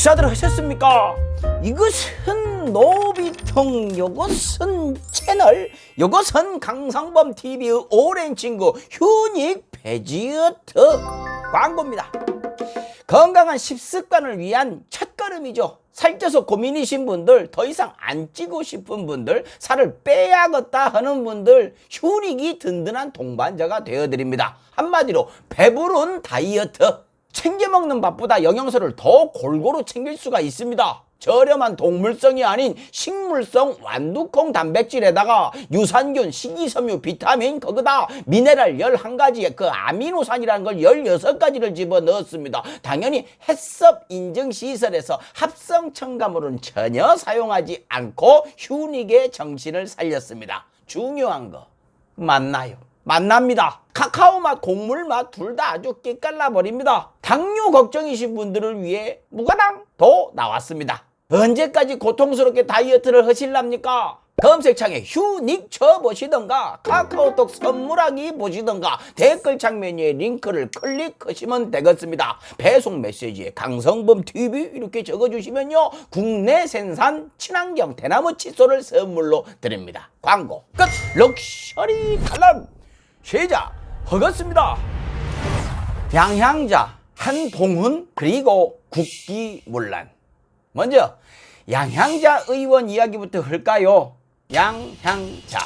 식사들 하셨습니까? 이것은 노비통, 요것은 채널, 요것은 강상범 TV의 오랜 친구 휴닉 베지어트 광고입니다. 건강한 식습관을 위한 첫걸음이죠. 살쪄서 고민이신 분들, 더 이상 안 찌고 싶은 분들, 살을 빼야겠다 하는 분들, 휴닉이 든든한 동반자가 되어드립니다. 한마디로 배부른 다이어트. 챙겨 먹는 밥보다 영양소를 더 골고루 챙길 수가 있습니다. 저렴한 동물성이 아닌 식물성 완두콩 단백질에다가 유산균, 식이섬유, 비타민, 거기다 미네랄 11가지에 그 아미노산이라는 걸 16가지를 집어넣었습니다. 당연히 햇섭 인증시설에서 합성 첨가물은 전혀 사용하지 않고 휴닉의 정신을 살렸습니다. 중요한 거 맞나요? 만납니다. 카카오 맛, 곡물 맛 둘 다 아주 끼깔나 버립니다. 당뇨 걱정이신 분들을 위해 무가당 도 나왔습니다. 언제까지 고통스럽게 다이어트를 하실랍니까? 검색창에 휴닉 쳐보시던가 카카오톡 선물하기 보시던가 댓글창 메뉴에 링크를 클릭하시면 되겠습니다. 배송 메시지에 강성범 TV 이렇게 적어주시면요, 국내 생산 친환경 대나무 칫솔을 선물로 드립니다. 광고 끝. 럭셔리 탈람 시작하겠습니다. 양향자, 한동훈, 그리고 국기문란. 먼저 양향자 의원 이야기부터 할까요? 양향자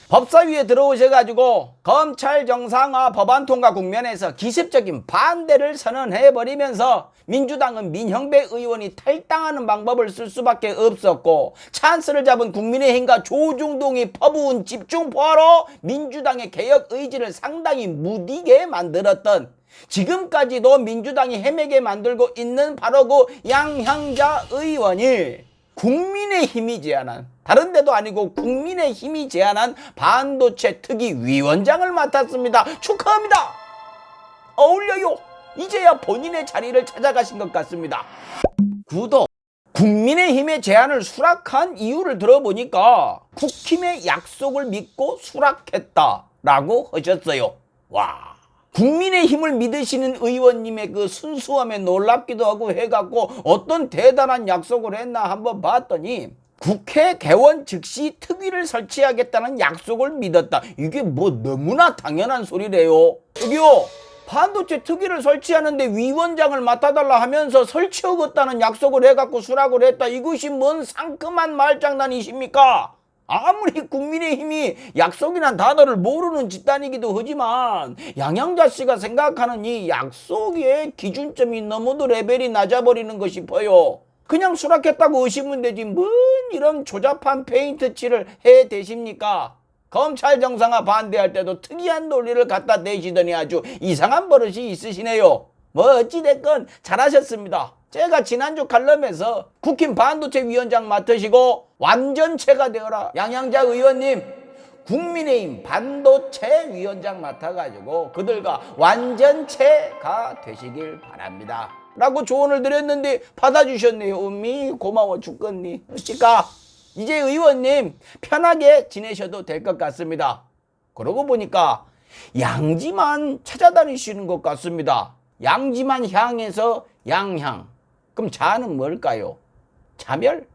법사위에 들어오셔가지고 검찰 정상화 법안 통과 국면에서 기습적인 반대를 선언해버리면서 민주당은 민형배 의원이 탈당하는 방법을 쓸 수밖에 없었고, 찬스를 잡은 국민의힘과 조중동이 퍼부은 집중포화로 민주당의 개혁 의지를 상당히 무디게 만들었던, 지금까지도 민주당이 헤매게 만들고 있는 바로 그 양향자 의원이 국민의힘이 제안한, 다른 데도 아니고 국민의힘이 제안한 반도체 특위 위원장을 맡았습니다. 축하합니다. 어울려요. 이제야 본인의 자리를 찾아가신 것 같습니다. 구독. 국민의힘의 제안을 수락한 이유를 들어보니까 국힘의 약속을 믿고 수락했다라고 하셨어요. 와. 국민의힘을 믿으시는 의원님의 그 순수함에 놀랍기도 하고 해갖고 어떤 대단한 약속을 했나 한번 봤더니, 국회 개원 즉시 특위를 설치하겠다는 약속을 믿었다. 이게 뭐 너무나 당연한 소리래요. 여기요, 반도체 특위를 설치하는데 위원장을 맡아달라 하면서 설치하겠다는 약속을 해갖고 수락을 했다. 이것이 뭔 상큼한 말장난이십니까? 아무리 국민의힘이 약속이란 단어를 모르는 집단이기도 하지만 양향자 씨가 생각하는 이 약속의 기준점이 너무도 레벨이 낮아버리는 것 싶어요. 그냥 수락했다고 의심은 되지 뭔 이런 조잡한 페인트 칠을 해 대십니까? 검찰 정상화 반대할 때도 특이한 논리를 갖다 대시더니 아주 이상한 버릇이 있으시네요. 뭐 어찌됐건 잘하셨습니다. 제가 지난주 칼럼에서 국힘 반도체 위원장 맡으시고 완전체가 되어라, 양향자 의원님 국민의힘 반도체 위원장 맡아가지고 그들과 완전체가 되시길 바랍니다 라고 조언을 드렸는데 받아주셨네요. 음미 고마워 죽겠니. 어찌까 이제 의원님 편하게 지내셔도 될 것 같습니다. 그러고 보니까 양지만 찾아다니시는 것 같습니다. 양지만 향해서 양향. 그럼 자는 뭘까요? 자멸?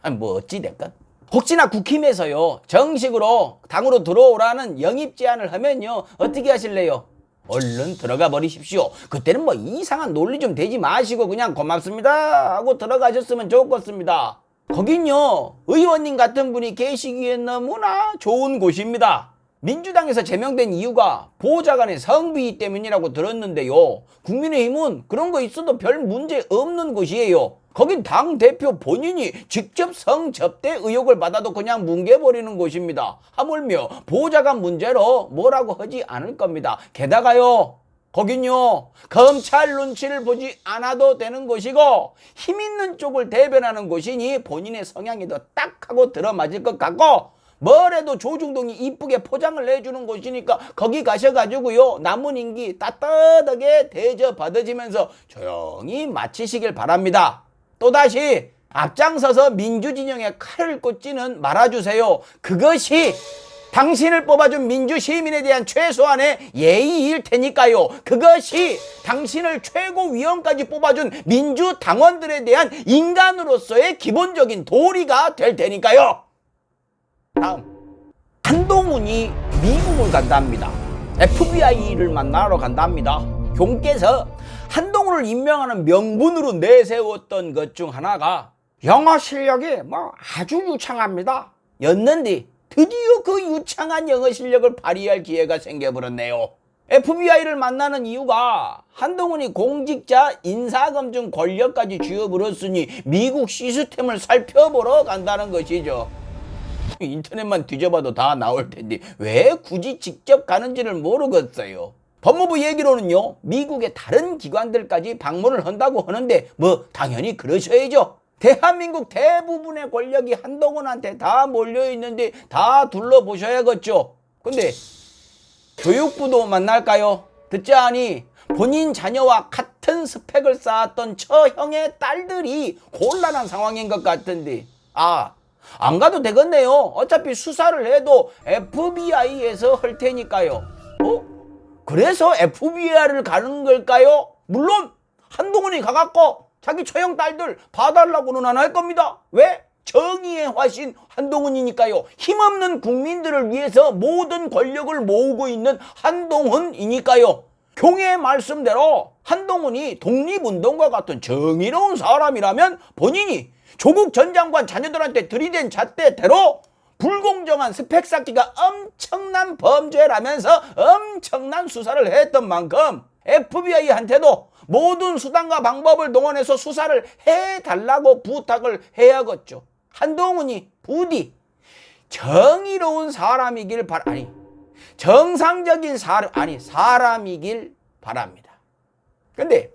아니 뭐 어찌됐건 혹시나 국힘에서요 정식으로 당으로 들어오라는 영입 제안을 하면요 어떻게 하실래요? 얼른 들어가 버리십시오. 그때는 뭐 이상한 논리 좀 대지 마시고 그냥 고맙습니다 하고 들어가셨으면 좋겠습니다. 거긴요 의원님 같은 분이 계시기에 너무나 좋은 곳입니다. 민주당에서 제명된 이유가 보좌관의 성비 때문이라고 들었는데요, 국민의힘은 그런 거 있어도 별 문제 없는 곳이에요. 거긴 당대표 본인이 직접 성접대 의혹을 받아도 그냥 뭉개버리는 곳입니다. 하물며 보좌관 문제로 뭐라고 하지 않을 겁니다. 게다가요 거긴요 검찰 눈치를 보지 않아도 되는 곳이고 힘 있는 쪽을 대변하는 곳이니 본인의 성향이 더 딱 하고 들어맞을 것 같고, 뭐래도 조중동이 이쁘게 포장을 해주는 곳이니까 거기 가셔가지고요 남은 임기 따뜻하게 대접받으시면서 조용히 마치시길 바랍니다. 또다시 앞장서서 민주진영에 칼을 꽂지는 말아주세요. 그것이 당신을 뽑아준 민주 시민에 대한 최소한의 예의일 테니까요. 그것이 당신을 최고위원까지 뽑아준 민주당원들에 대한 인간으로서의 기본적인 도리가 될 테니까요. 다음, 한동훈이 미국을 간답니다. FBI를 만나러 간답니다. 경께서 한동훈을 임명하는 명분으로 내세웠던 것 중 하나가 영어 실력이 아주 유창합니다 였는데, 드디어 그 유창한 영어 실력을 발휘할 기회가 생겨버렸네요. FBI를 만나는 이유가 한동훈이 공직자 인사검증 권력까지 쥐어버렸으니 미국 시스템을 살펴보러 간다는 것이죠. 인터넷만 뒤져봐도 다 나올 텐데 왜 굳이 직접 가는지를 모르겠어요. 법무부 얘기로는요, 미국의 다른 기관들까지 방문을 한다고 하는데 당연히 그러셔야죠. 대한민국 대부분의 권력이 한동훈한테 다 몰려있는데 다 둘러보셔야겠죠. 근데 교육부도 만날까요? 듣자하니 본인 자녀와 같은 스펙을 쌓았던 처형의 딸들이 곤란한 상황인 것 같은데, 안 가도 되겠네요. 어차피 수사를 해도 FBI에서 할 테니까요. 그래서 FBI를 가는 걸까요? 물론 한동훈이 가갖고 자기 처형 딸들 봐달라고는 안 할 겁니다. 왜? 정의의 화신 한동훈이니까요. 힘없는 국민들을 위해서 모든 권력을 모으고 있는 한동훈이니까요. 경의 말씀대로 한동훈이 독립운동가 같은 정의로운 사람이라면 본인이 조국 전 장관 자녀들한테 들이댄 잣대대로 불공정한 스펙 쌓기가 엄청난 범죄라면서 엄청난 수사를 했던 만큼 FBI한테도 모든 수단과 방법을 동원해서 수사를 해달라고 부탁을 해야겠죠. 한동훈이 부디 정의로운 사람이길 정상적인 사람이길 바랍니다. 근데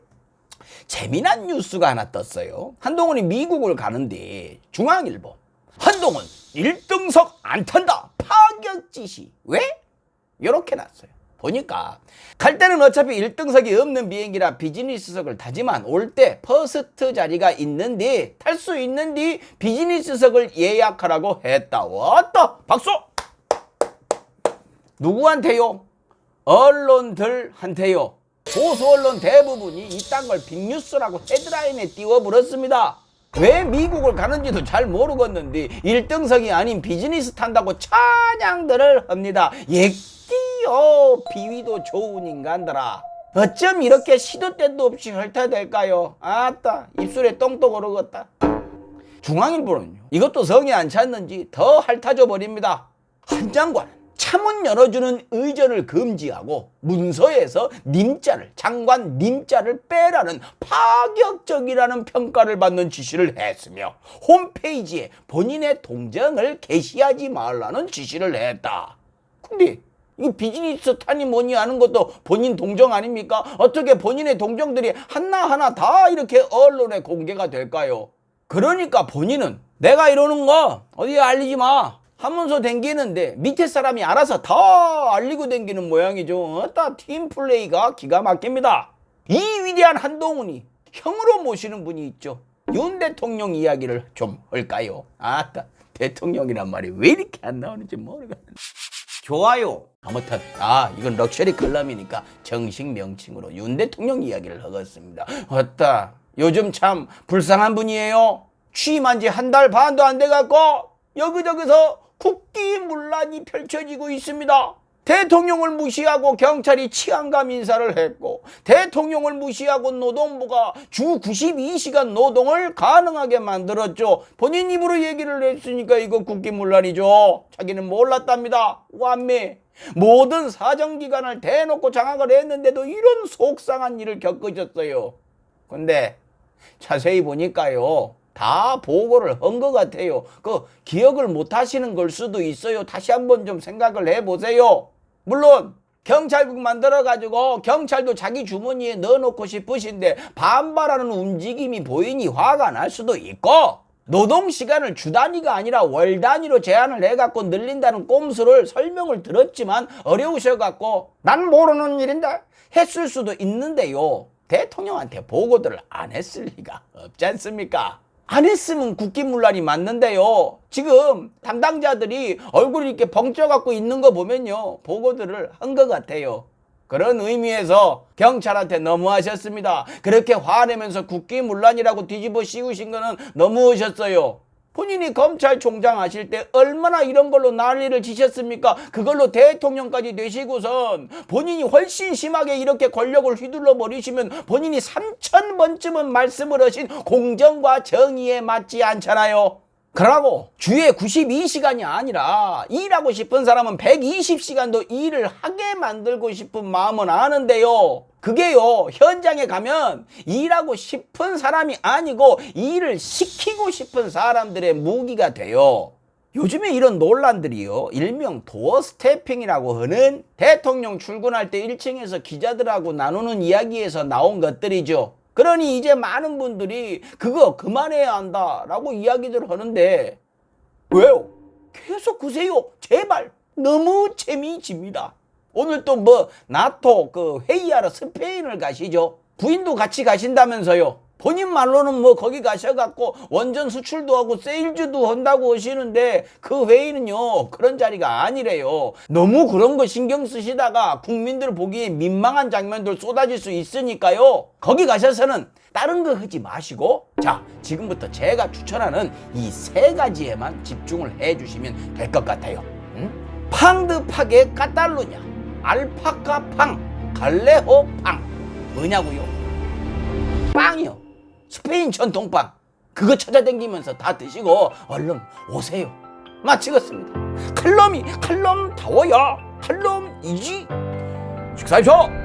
재미난 뉴스가 하나 떴어요. 한동훈이 미국을 가는데 중앙일보, 한동훈 1등석 안 탄다 파격 지시. 왜? 이렇게 났어요. 보니까 갈 때는 어차피 1등석이 없는 비행기라 비즈니스석을 타지만 올 때 퍼스트 자리가 있는데 탈 수 있는데 비즈니스석을 예약하라고 했다. 왔다 박수. 누구한테요? 언론들한테요. 보수 언론 대부분이 이딴 걸 빅뉴스라고 헤드라인에 띄워버렸습니다. 왜 미국을 가는지도 잘 모르겠는데 1등석이 아닌 비즈니스 탄다고 찬양들을 합니다. 비위도 좋은 인간들아. 어쩜 이렇게 시도 때도 없이 헐타댈까요? 아따, 입술에 똥도 오르겠다. 중앙일보는요, 이것도 성에 안 찼는지 더 핥아줘 버립니다. 한 장관은 차문 열어주는 의전을 금지하고 문서에서 장관 님자를 빼라는 파격적이라는 평가를 받는 지시를 했으며 홈페이지에 본인의 동정을 게시하지 말라는 지시를 했다. 근데 이 비즈니스 타니 뭐니 하는 것도 본인 동정 아닙니까? 어떻게 본인의 동정들이 하나하나 다 이렇게 언론에 공개가 될까요? 그러니까 본인은 내가 이러는 거 어디에 알리지 마 하면서 댕기는데 밑에 사람이 알아서 다 알리고 댕기는 모양이죠. 어따 팀플레이가 기가 막힙니다. 이 위대한 한동훈이 형으로 모시는 분이 있죠. 윤 대통령 이야기를 좀 할까요? 아따, 대통령이란 말이 왜 이렇게 안 나오는지 모르겠네. 좋아요. 아무튼 이건 럭셔리 칼럼이니까 정식 명칭으로 윤 대통령 이야기를 하겠습니다. 어따, 요즘 참 불쌍한 분이에요. 취임한 지 한 달 반도 안 돼갖고 여기저기서 국기문란이 펼쳐지고 있습니다. 대통령을 무시하고 경찰이 치안감 인사를 했고, 대통령을 무시하고 노동부가 주 92시간 노동을 가능하게 만들었죠. 본인 입으로 얘기를 했으니까 이거 국기문란이죠. 자기는 몰랐답니다. 완매. 모든 사정기관을 대놓고 장악을 했는데도 이런 속상한 일을 겪으셨어요. 근데 자세히 보니까요, 다 보고를 한 것 같아요. 기억을 못 하시는 걸 수도 있어요. 다시 한번 좀 생각을 해보세요. 물론 경찰국 만들어가지고 경찰도 자기 주머니에 넣어놓고 싶으신데 반발하는 움직임이 보이니 화가 날 수도 있고, 노동시간을 주 단위가 아니라 월 단위로 제한을 해갖고 늘린다는 꼼수를 설명을 들었지만 어려우셔갖고 난 모르는 일인데 했을 수도 있는데요. 대통령한테 보고들을 안 했을 리가 없지 않습니까? 안 했으면 국기문란이 맞는데요. 지금 담당자들이 얼굴이 이렇게 벙쪄갖고 있는 거 보면요, 보고들을 한 것 같아요. 그런 의미에서 경찰한테 너무하셨습니다. 그렇게 화내면서 국기문란이라고 뒤집어 씌우신 거는 너무하셨어요. 본인이 검찰총장 하실 때 얼마나 이런 걸로 난리를 치셨습니까? 그걸로 대통령까지 되시고선 본인이 훨씬 심하게 이렇게 권력을 휘둘러 버리시면 본인이 3000번쯤은 말씀을 하신 공정과 정의에 맞지 않잖아요. 그러고 주에 92시간이 아니라 일하고 싶은 사람은 120시간도 일을 하게 만들고 싶은 마음은 아는데요. 그게요, 현장에 가면 일하고 싶은 사람이 아니고 일을 시키고 싶은 사람들의 무기가 돼요. 요즘에 이런 논란들이요, 일명 도어 스태핑이라고 하는 대통령 출근할 때 1층에서 기자들하고 나누는 이야기에서 나온 것들이죠. 그러니 이제 많은 분들이 그거 그만해야 한다라고 이야기들 하는데, 왜요? 계속 그세요. 제발. 너무 재미집니다. 오늘 또 뭐 나토 그 회의하러 스페인을 가시죠. 부인도 같이 가신다면서요. 본인 말로는 뭐 거기 가셔갖고 원전 수출도 하고 세일즈도 한다고 하시는데 그 회의는요, 그런 자리가 아니래요. 너무 그런 거 신경 쓰시다가 국민들 보기에 민망한 장면들 쏟아질 수 있으니까요, 거기 가셔서는 다른 거 하지 마시고, 자, 지금부터 제가 추천하는 이 3가지에만 집중을 해주시면 될 것 같아요. 팡드 파게 까탈루냐, 알파카 팡, 갈레호 팡. 뭐냐고요? 빵이요. 스페인 전통빵. 그거 찾아다니면서 다 드시고 얼른 오세요. 마치겠습니다. 칼럼이 칼럼다워요. 칼럼이지. 식사하십시오.